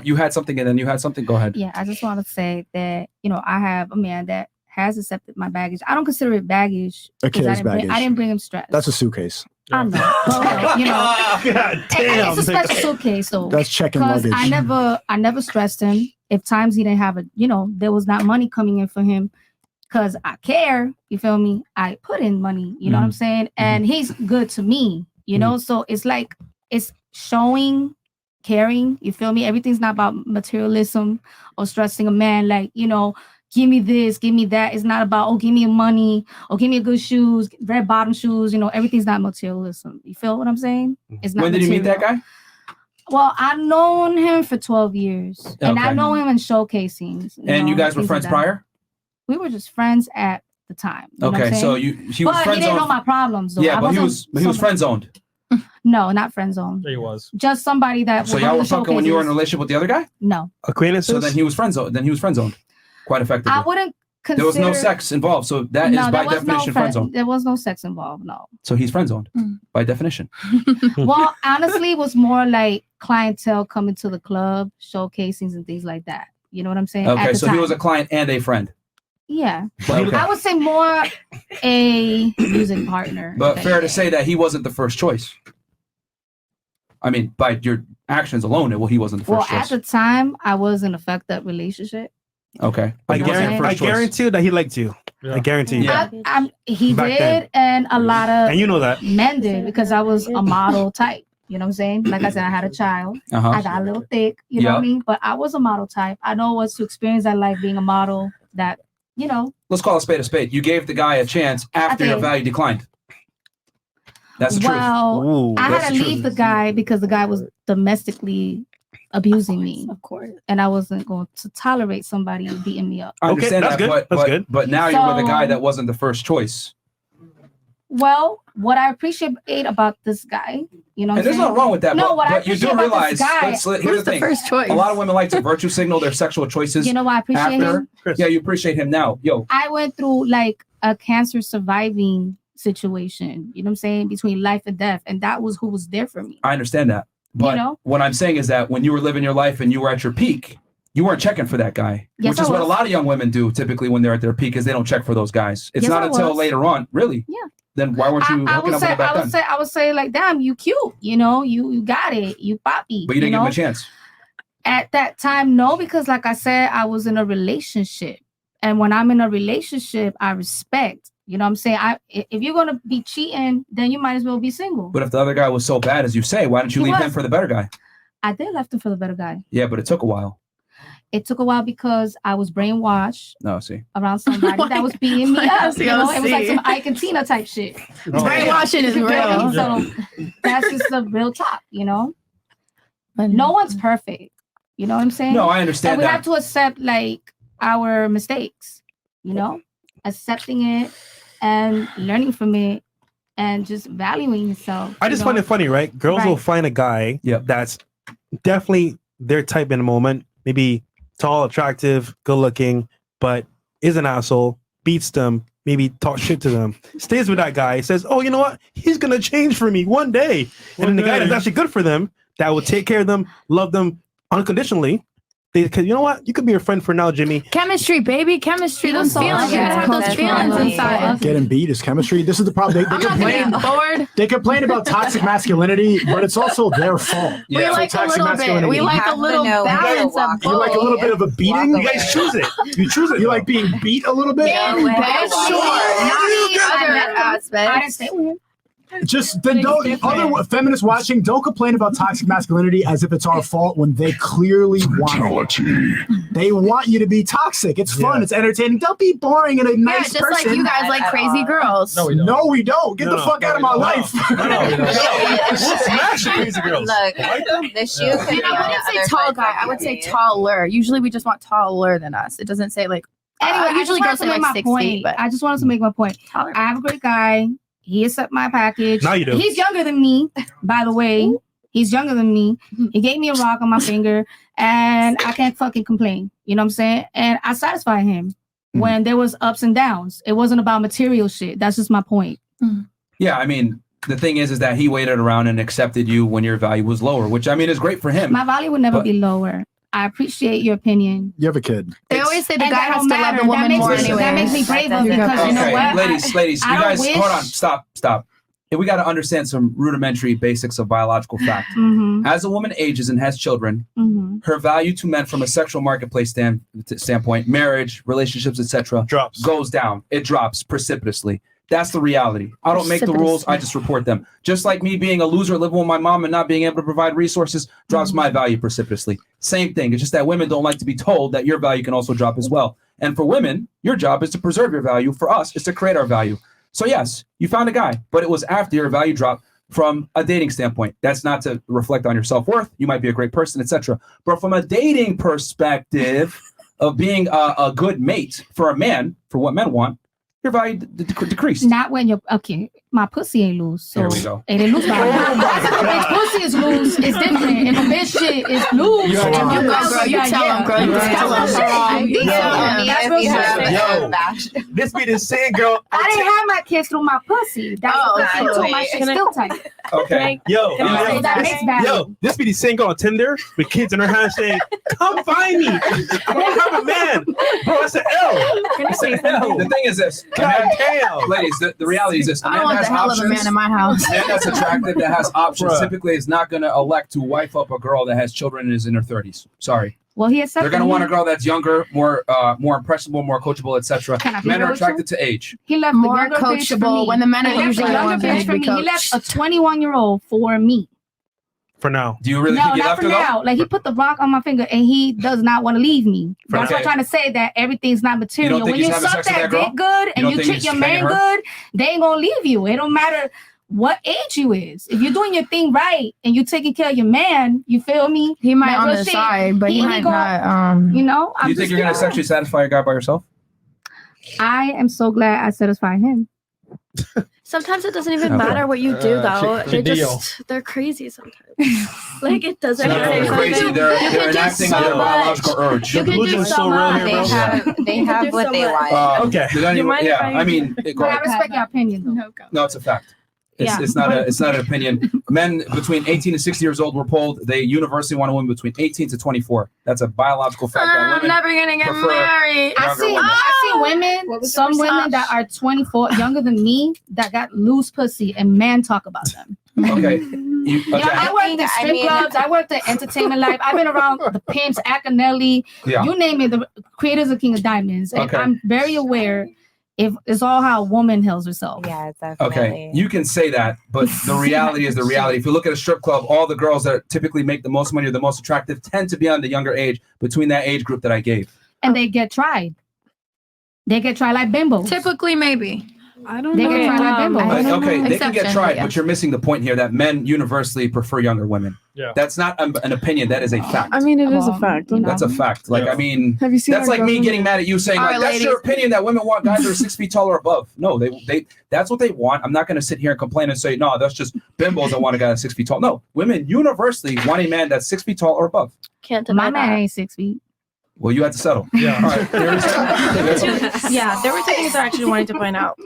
You had something and then you had something. Go ahead. Yeah, I just want to say that, I have a man that has accepted my baggage. I don't consider it baggage. A kid's baggage. I didn't bring him stress. That's a suitcase. I know. But, God damn. it's a special suitcase. So that's checking luggage. I never stressed him. If times he didn't have there was not money coming in for him because I care. You feel me? I put in money. You know what I'm saying? And he's good to me. So it's like it's showing caring. You feel me? Everything's not about materialism or stressing a man. Like give me this, give me that. It's not about, give me money or give me good shoes, red bottom shoes. Everything's not materialism. You feel what I'm saying? It's not. When did you meet that guy? Well, I've known him for 12 years. And I know him in showcasings. And you guys were friends prior? We were just friends at the time. Okay, so he was friend zoned. But he didn't know my problems, though. Yeah, but he was friend zoned. No, not friend zoned. There he was. Just somebody that. So y'all were fucking when you were in a relationship with the other guy? No. Acquaintances? So then he was friend zoned. Quite effectively. I wouldn't consider... There was no sex involved, so that is by definition friend zone. There was no sex involved, no. So he's friend zoned by definition. Well, honestly, it was more like clientele coming to the club, showcasings and things like that. You know what I'm saying? Okay, so he was a client and a friend. Yeah. Okay. I would say more a music partner. But fair to say that he wasn't the first choice. I mean, by your actions alone, he wasn't the first choice. At the time, I was in a fucked up relationship. Okay. I guarantee you that he liked you. Yeah. I guarantee you. Yeah. He did, then. And a lot of and you know that men did because I was a model type. You know what I'm saying? Like I said, I had a child. I got a little thick. You know what I mean? But I was a model type. I know what's to experience that life being a model. That Let's call a spade a spade. You gave the guy a chance after your value declined. That's the truth. Well, I had to leave the guy because the guy was domestically abusing me, of course, and I wasn't going to tolerate somebody beating me up. I understand that's that, good. But now you're with a guy that wasn't the first choice. Well, what I appreciate about this guy, and there's nothing wrong with that. No, but you do realize, here's the thing. First choice? A lot of women like to virtue signal their sexual choices. You know why I appreciate him? Yeah, you appreciate him now. Yo, I went through like a cancer surviving situation. You know what I'm saying? Between life and death, and that was who was there for me. I understand that. But what I'm saying is that when you were living your life and you were at your peak, you weren't checking for that guy, which is what a lot of young women do typically when they're at their peak, is they don't check for those guys. It's not until later on, really. Yeah. Then why weren't you hooking up with him back then? I would say like, damn, you cute. You got it. You poppy. But you didn't give him a chance. At that time, no, because like I said, I was in a relationship. And when I'm in a relationship, I respect. You know what I'm saying? If you're going to be cheating, then you might as well be single. But if the other guy was so bad as you say, why didn't you leave him for the better guy? I did left him for the better guy. Yeah, but it took a while. It took a while because I was brainwashed around somebody that was beating me up. It was like some Ike and Tina type shit. Brainwashing is real. So that's just the real talk, But no one's perfect. You know what I'm saying? No, I understand and we have to accept like our mistakes, accepting it and learning from it and just valuing yourself. I just find it funny, right? Girls will find a guy that's definitely their type in a moment, maybe tall, attractive, good looking, but is an asshole, beats them, maybe talk shit to them, stays with that guy, says, oh, you know what? He's going to change for me one day. And then the guy that's actually good for them, that will take care of them, love them unconditionally. Because you know what? You could be a friend for now, Jimmy. Chemistry, baby. Chemistry. Those feelings. You have those feelings inside. Getting beat is chemistry. This is the problem. They complain about toxic masculinity, but it's also their fault. Yeah. We like a little bit. We like a little balance of both. You like a little bit of a beating? You guys choose it. You choose it. You like being beat a little bit? Sure. Not the other aspect. I didn't stay with him. Just then don't other feminists watching, don't complain about toxic masculinity as if it's our fault when they clearly want it. They want you to be toxic. It's fun. It's entertaining. Don't be boring and a nice just person. like you guys like crazy girls. No, we don't. Get the fuck out of my life. We'll smash crazy girls. Look, the shoe could be I wouldn't say tall guy. I would say taller. Usually we just want taller than us. It doesn't say like anyway, usually girls are like 6 feet. But I just wanted to make my point. I have a great guy. He accepted my package. Now you do. He's younger than me, by the way. He's younger than me. He gave me a rock on my finger, and I can't fucking complain. You know what I'm saying? And I satisfied him when there was ups and downs. It wasn't about material shit. That's just my point. Yeah, I mean, the thing is that he waited around and accepted you when your value was lower, which I mean is great for him. My value would never be lower. I appreciate your opinion. You have a kid. They always say the guy has to love the woman more anyway. That makes me braver because you know what? Ladies, you guys, hold on, stop. We got to understand some rudimentary basics of biological fact. As a woman ages and has children, her value to men from a sexual marketplace standpoint, marriage, relationships, etc., goes down. It drops precipitously. That's the reality. I don't make the rules. I just report them. Just like me being a loser, living with my mom and not being able to provide resources drops my value precipitously. Same thing. It's just that women don't like to be told that your value can also drop as well. And for women, your job is to preserve your value. For us, is to create our value. So yes, you found a guy, but it was after your value dropped from a dating standpoint. That's not to reflect on your self-worth. You might be a great person, etc. But from a dating perspective of being a good mate for a man, for what men want, your value decreased. Not when you're okay. My pussy ain't loose. So there we go. It ain't loose. Bitch pussy is loose. It's different. If a bitch shit is loose, you tell him, girl. You tell him. This be the same girl. I didn't have my kids through my pussy. That's so my shit's still tight. Okay. Yo, this be the same girl on Tinder with kids in her hand saying, "Come find me. I don't have a man." Bro, it's an L. The thing is this, ladies. The reality is this: a man has options. A man in my house. A man that's attractive, that has options, typically is not going to elect to wife up a girl that has children and is in her 30s. Sorry. Well, they're going to want a girl that's younger, more impressible, more coachable, etc. Men are attracted to age. He left more coachable when the men are usually the ones that for me. He left a 21-year-old for me. For now. Do you really think he left her? No, not for now. Like he put the rock on my finger and he does not want to leave me. That's what I'm trying to say, that everything's not material. When you suck that dick good and you treat your man good, they ain't gonna leave you. It don't matter what age you is. If you're doing your thing right and you're taking care of your man, you feel me? He might on the side, but he might not. You know? Do you think you're gonna sexually satisfy your guy by yourself? I am so glad I satisfied him. Sometimes it doesn't even matter what you do, though. They're crazy sometimes. Like, it doesn't matter. They're crazy. They're enacting their biological urge. You can do so much. They have what they want. Okay. I mean, I respect your opinion, though. No, it's a fact. It's not an opinion. Men between 18 and 60 years old were polled. They universally want a woman between 18 to 24. That's a biological fact. I'm never gonna get married. I see women, some women that are 24, younger than me, that got loose pussy, and men talk about them. Okay. I worked at strip clubs. I worked at Entertainment Life. I've been around the pimps, Acanelli, you name it, the creators of King of Diamonds. And I'm very aware. If it's all how a woman heals herself. Yeah, definitely. Okay, you can say that, but the reality is the reality. If you look at a strip club, all the girls that typically make the most money or the most attractive tend to be on the younger age, between that age group that I gave. And they get tried. They get tried like bimbos. Typically, maybe. I don't know. They get tried like bimbos. Okay, they can get tried, but you're missing the point here that men universally prefer younger women. Yeah. That's not an opinion. That is a fact. I mean, it is a fact. That's a fact. Like, I mean, have you seen that's like me getting mad at you saying, like, that's your opinion that women want guys that are 6 feet tall or above. No, they that's what they want. I'm not going to sit here and complain and say, no, that's just bimbos that want a guy that's 6 feet tall. No, women universally want a man that's 6 feet tall or above. Can't deny my man ain't 6 feet. Well, you had to settle. Yeah. All right. Yeah, there were two things I actually wanted to point out.